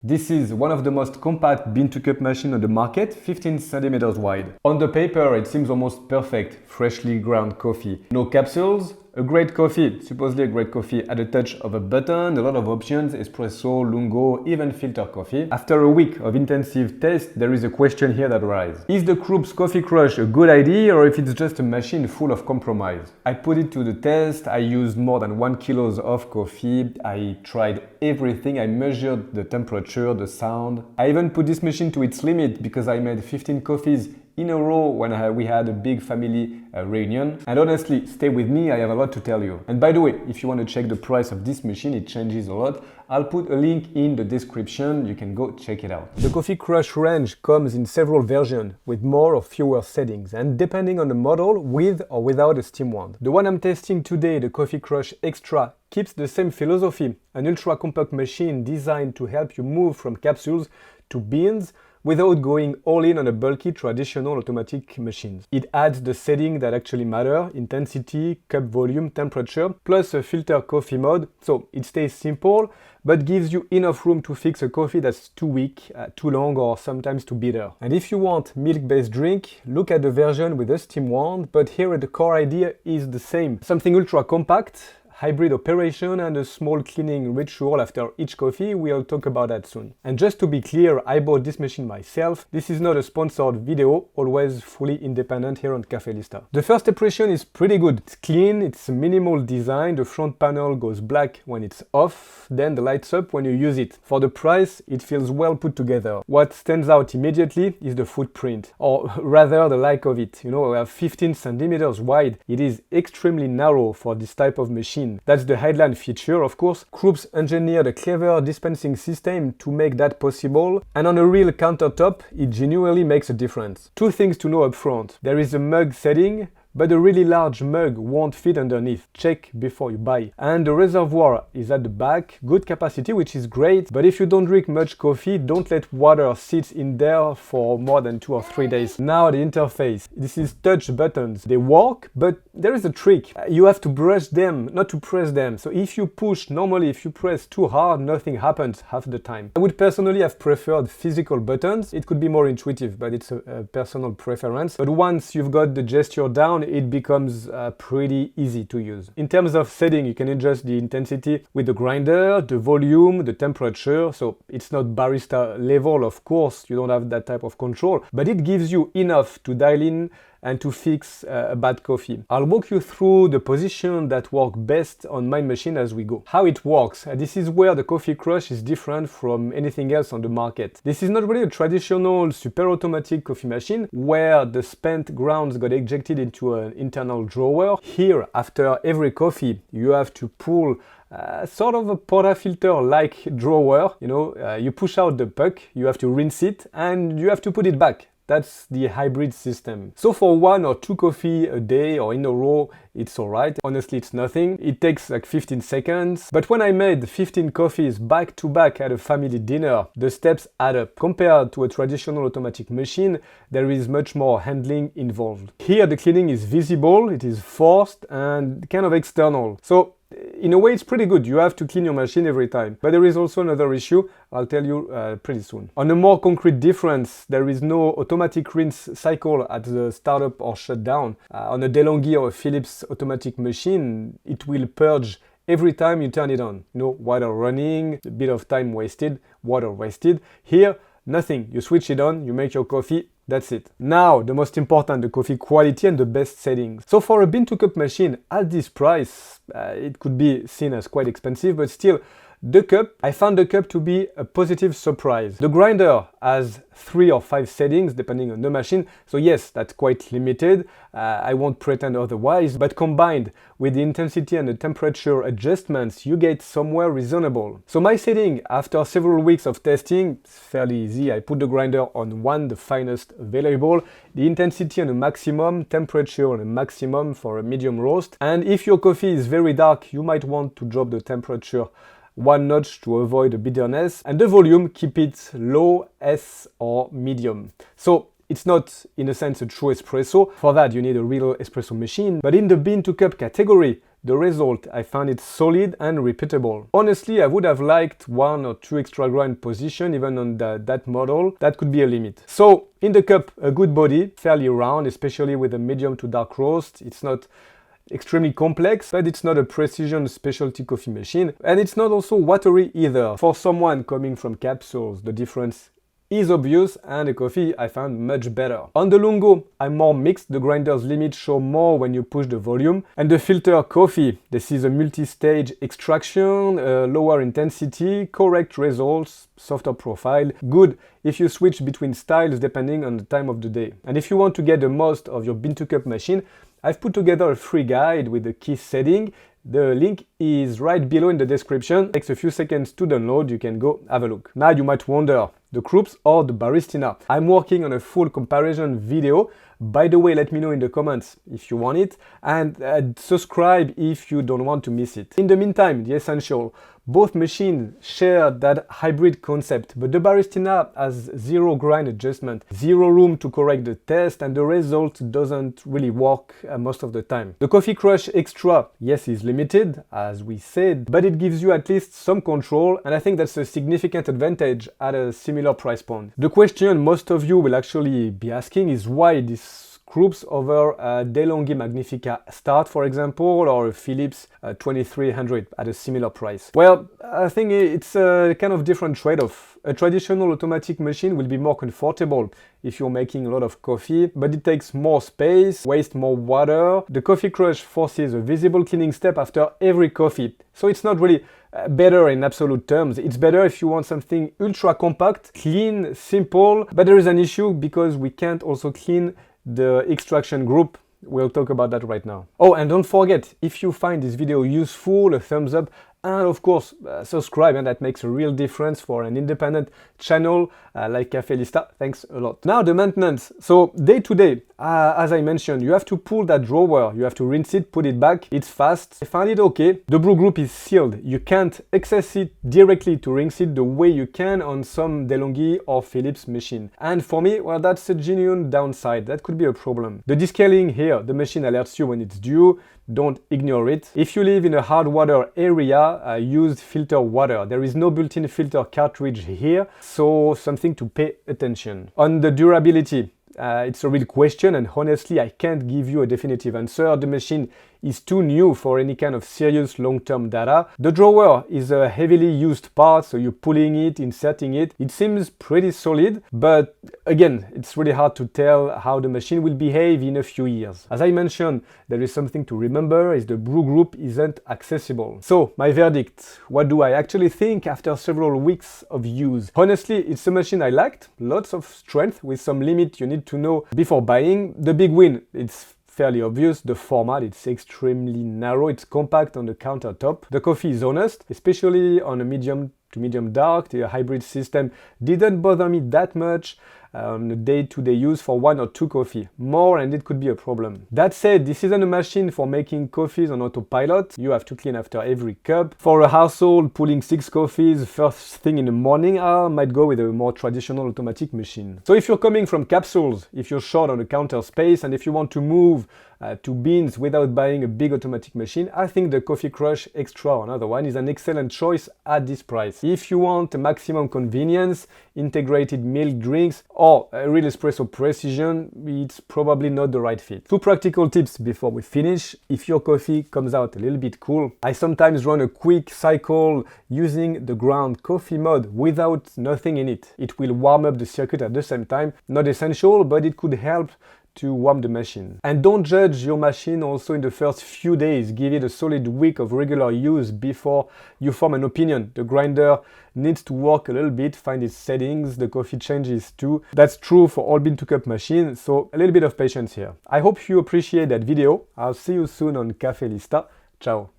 This is one of the most compact bean-to-cup machine on the market, 15 centimeters wide. On the paper, it seems almost perfect, freshly ground coffee. No capsules, a great coffee, supposedly a great coffee at a touch of a button, a lot of options, espresso, lungo, even filter coffee. After a week of intensive test, there is a question here that arises. Is the KRUPS Coffee Crush a good idea, or if it's just a machine full of compromise? I put it to the test, I used more than 1 kilo of coffee, I tried everything, I measured the temperature, the sound. I even put this machine to its limit because I made 15 coffees in a row when we had a big family reunion. And honestly, stay with me, I have a lot to tell you. And by the way, if you want to check the price of this machine, it changes a lot. I'll put a link in the description, you can go check it out. The Coffee Crush range comes in several versions with more or fewer settings, and depending on the model, with or without a steam wand. The one I'm testing today, the Coffee Crush Extra, keeps the same philosophy, an ultra-compact machine designed to help you move from capsules to beans without going all in on a bulky traditional automatic machines. It adds the settings that actually matter, intensity, cup volume, temperature, plus a filter coffee mode, so it stays simple, but gives you enough room to fix a coffee that's too weak, too long, or sometimes too bitter. And if you want milk-based drink, look at the version with a steam wand, but here the core idea is the same. Something ultra compact, hybrid operation, and a small cleaning ritual after each coffee. We'll talk about that soon. And just to be clear, I bought this machine myself. This is not a sponsored video, always fully independent here on Cafe Lista. The first impression is pretty good. It's clean, it's a minimal design, the front panel goes black when it's off, then the lights up when you use it. For the price, it feels well put together. What stands out immediately is the footprint, or rather the like of it. You know, we have 15 centimeters wide. It is extremely narrow for this type of machine. That's the headline feature, of course. KRUPS engineered a clever dispensing system to make that possible, and on a real countertop, it genuinely makes a difference. Two things to know up front. There is a mug setting, but a really large mug won't fit underneath. Check before you buy. And the reservoir is at the back, good capacity, which is great, but if you don't drink much coffee, don't let water sit in there for more than 2 or 3 days. Now the interface. This is touch buttons. They work, but there is a trick. You have to brush them, not to press them. So if you push, normally if you press too hard, nothing happens half the time. I would personally have preferred physical buttons. It could be more intuitive, but it's a personal preference. But once you've got the gesture down, it becomes pretty easy to use. In terms of setting, you can adjust the intensity with the grinder, the volume, the temperature, so it's not barista level, of course, you don't have that type of control, but it gives you enough to dial in and to fix a bad coffee. I'll walk you through the position that work best on my machine as we go. How it works. This is where the Coffee Crush is different from anything else on the market. This is not really a traditional super automatic coffee machine where the spent grounds got ejected into an internal drawer. Here, after every coffee, you have to pull sort of a portafilter-like drawer. You know, you push out the puck, you have to rinse it, and you have to put it back. That's the hybrid system. So for 1 or 2 coffee a day or in a row, it's alright. Honestly, it's nothing. It takes like 15 seconds. But when I made 15 coffees back to back at a family dinner, the steps add up. Compared to a traditional automatic machine, there is much more handling involved. Here, the cleaning is visible, it is forced and kind of external. So in a way, it's pretty good. You have to clean your machine every time. But there is also another issue, I'll tell you pretty soon. On a more concrete difference, there is no automatic rinse cycle at the startup or shutdown. On a Delonghi or a Philips automatic machine, it will purge every time you turn it on. You know, water running, a bit of time wasted, water wasted. Here, nothing. You switch it on, you make your coffee, that's it. Now, the most important, the coffee quality and the best settings. So for a bean-to-cup machine at this price, it could be seen as quite expensive, but still, the cup, I found the cup to be a positive surprise. The grinder has 3 or 5 settings depending on the machine, so yes, that's quite limited. I won't pretend otherwise, but combined with the intensity and the temperature adjustments, you get somewhere reasonable. So my setting, after several weeks of testing, it's fairly easy. I put the grinder on 1, the finest available, the intensity on a maximum, temperature on a maximum for a medium roast, and if your coffee is very dark, you might want to drop the temperature 1 notch to avoid the bitterness, and the volume, keep it low, S or medium. So It's not, in a sense, a true espresso. For that, you need a real espresso machine. But in the bean to cup category, the result, I found it solid and repeatable. Honestly, I would have liked 1 or 2 extra grind position even on that model. That could be a limit. So in the cup, a good body, fairly round, especially with a medium to dark roast. It's not extremely complex, but it's not a precision specialty coffee machine, and it's not also watery either. For someone coming from capsules, the difference is obvious, and the coffee I found much better. On the Lungo, I'm more mixed. The grinder's limits show more when you push the volume. And the filter coffee, this is a multi-stage extraction, lower intensity, correct results, softer profile, good if you switch between styles depending on the time of the day. And if you want to get the most of your bean-to-cup machine, I've put together a free guide with the key setting. The link is right below in the description. It takes a few seconds to download, you can go have a look. Now you might wonder, the KRUPS or the Baristina? I'm working on a full comparison video. By the way, let me know in the comments if you want it, and subscribe if you don't want to miss it. In the meantime, the essential, both machines share that hybrid concept, but the Baristina has zero grind adjustment, zero room to correct the test, and the result doesn't really work most of the time. The Coffee Crush Extra, yes, is limited, as we said, but it gives you at least some control, and I think that's a significant advantage at a similar price point. The question most of you will actually be asking is why this KRUPS over a Delonghi Magnifica Start, for example, or a Philips 2300 at a similar price. Well, I think it's a kind of different trade-off. A traditional automatic machine will be more comfortable if you're making a lot of coffee, but it takes more space, wastes more water. The Coffee Crush forces a visible cleaning step after every coffee, so it's not really better in absolute terms. It's better if you want something ultra compact, clean, simple, but there is an issue because we can't also clean the extraction group. We'll talk about that right now. Oh, and don't forget, if you find this video useful, a thumbs up, and of course subscribe, and that makes a real difference for an independent channel like Cafe Lista. Thanks a lot. Now the maintenance. So day to day, as I mentioned, you have to pull that drawer, you have to rinse it, put it back. It's fast. I found it okay. The brew group is sealed. You can't access it directly to rinse it the way you can on some Delonghi or Philips machine. And for me, well, that's a genuine downside. That could be a problem. The descaling here, the machine alerts you when it's due. Don't ignore it. If you live in a hard water area, use filter water. There is no built-in filter cartridge here, so something to pay attention. On the durability, it's a real question, and honestly I can't give you a definitive answer. The machine is too new for any kind of serious long-term data. The drawer is a heavily used part, so you're pulling it, inserting it. It seems pretty solid, but again, it's really hard to tell how the machine will behave in a few years. As I mentioned, there is something to remember, is the brew group isn't accessible. So, my verdict, what do I actually think after several weeks of use? Honestly, it's a machine I liked, lots of strength with some limit you need to know before buying. The big win, it's fairly obvious, the format, it's extremely narrow, it's compact on the countertop. The coffee is honest, especially on a medium to medium dark. The hybrid system didn't bother me that much on a day-to-day use for 1 or 2 coffee. More and it could be a problem. That said, this isn't a machine for making coffees on autopilot. You have to clean after every cup. For a household pulling 6 coffees first thing in the morning, I might go with a more traditional automatic machine. So if you're coming from capsules, if you're short on the counter space, and if you want to move to beans without buying a big automatic machine, I think the Coffee Crush Extra, another one, is an excellent choice at this price. If you want a maximum convenience, integrated milk drinks, or a real espresso precision, it's probably not the right fit. 2 practical tips before we finish. If your coffee comes out a little bit cool, I sometimes run a quick cycle using the ground coffee mode without nothing in it. It will warm up the circuit at the same time. Not essential, but it could help to warm the machine. And don't judge your machine also in the first few days. Give it a solid week of regular use before you form an opinion. The grinder needs to work a little bit, find its settings, the coffee changes too. That's true for all bean-to-cup machines, so a little bit of patience here. I hope you appreciate that video. I'll see you soon on Cafe Lista. Ciao!